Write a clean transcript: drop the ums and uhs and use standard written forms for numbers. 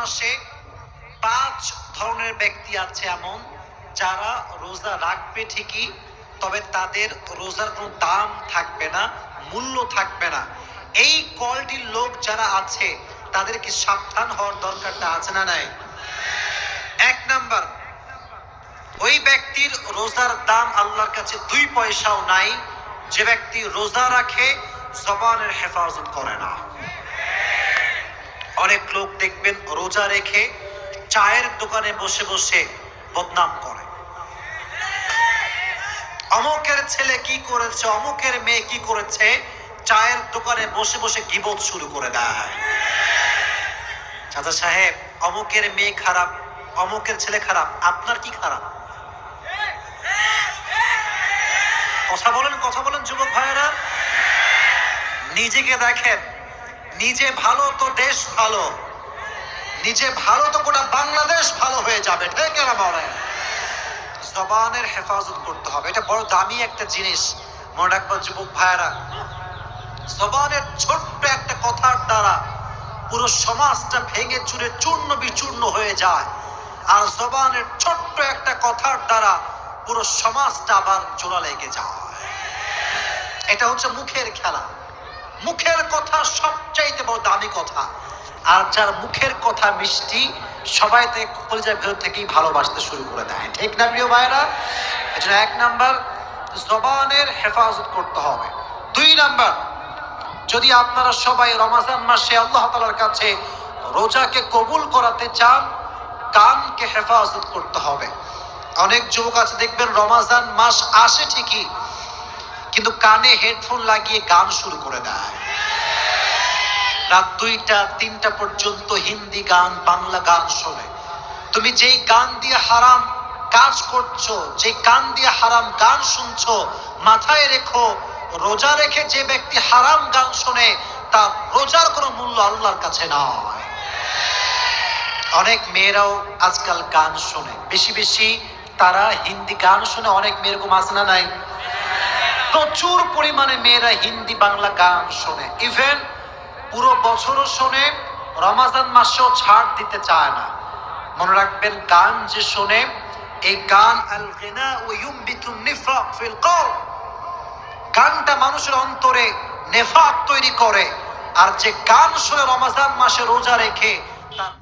মাসে 5 ধরনের ব্যক্তি আছে এমন যারা রোজা রাখবে ঠিকই, তবে তাদের রোজার কোনো দাম থাকবে না, মূল্য থাকবে না। এই কোয়ালিটির লোক যারা আছে তাদেরকে সাবধান হওয়ার দরকারটা আছে না নাই? 1 নাম্বার, ওই ব্যক্তির রোজার দাম আল্লাহর কাছে 2 পয়সাও নাই যে ব্যক্তি রোজা রাখে জবানের হেফাজত করে না। অনেক লোক দেখবেন রোজা রেখে চায়ের দোকানে বসে বসে বদনাম করে, অমুকের ছেলে কি করেছে, অমুকের মেয়ে কি করেছে, চায়ের দোকানে বসে বসে গীবত শুরু করে দেয়। চাচা সাহেব, অমুকের মেয়ে খারাপ, অমুকের ছেলে খারাপ, আপনার কি খারাপ? কথা বলেন যুবক ভাইয়েরা। নিজেকে দেখেন, নিজে ভালো তো দেশ ভালো, নিজে ভালো তো গোটা বাংলাদেশ ভালো হয়ে যাবে, ঠিক না বলেন? জবানের হেফাজত করতে হবে, এটা বড় দামি একটা জিনিস। মনে রাখবো যুবক ভাইয়েরা, জবানের ছোট্ট একটা কথার দ্বারা পুরো সমাজটা ভেঙে চুরে চূর্ণ বিচূর্ণ হয়ে যায়, আর জবানের ছোট্ট একটা কথার দ্বারা পুরো সমাজটা আবার জোড়া লেগে যায়। এটা হচ্ছে মুখের খেলা। মুখের কথা সবচাইতে বড় দামি কথা, আর যার মুখের কথা মিষ্টি সবাই তাকে কলিজার ভেতর থেকেই ভালোবাসতে শুরু করে দেয়, ঠিক না প্রিয় ভাইরা? এজন্য 1 নাম্বার, জবানের হেফাজত করতে হবে। 2 নাম্বার, যদি আপনারা সবাই রমজান মাসে আল্লাহ তাআলার কাছে রোজাকে কবুল করাতে চান, কানকে হেফাজত করতে হবে। অনেক যুবক আছে দেখবেন রমজান মাস আসে ঠিকই, কিন্তু কানে হেডফোন লাগিয়ে গান শুরু করে দেয়। রাত 2টা 3টা পর্যন্ত হিন্দি গান, বাংলা গান শোনে। তুমি যেই গান দিয়ে হারাম কাজ করছো, যে কান দিয়ে হারাম গান শুনছো, মাথায় রেখো, রোজা রেখে যে ব্যক্তি হারাম গান শোনে তার রোজার কোনো মূল্য আল্লাহর কাছে নয়। অনেক মেয়েরাও আজকাল গান শোনে, বেশি বেশি তারা হিন্দি গান শোনে। অনেক মেয়ের এরকম আছে না নাই? প্রচুর পরিমাণে মেয়েরা হিন্দি বাংলা গান শোনে, ইভেন পুরো বছরও শোনে, রমজান মাসেও ছাড় দিতে চায় না। মনে রাখবেন, গান যে শোনে, এই গান আল গিনা ওয়া ইউমবিতুন নিফাক ফিল কলব, গানটা মানুষের অন্তরে নেফাক তৈরি করে। আর যে গান শোনে রমজান মাসে রোজা রেখে, তার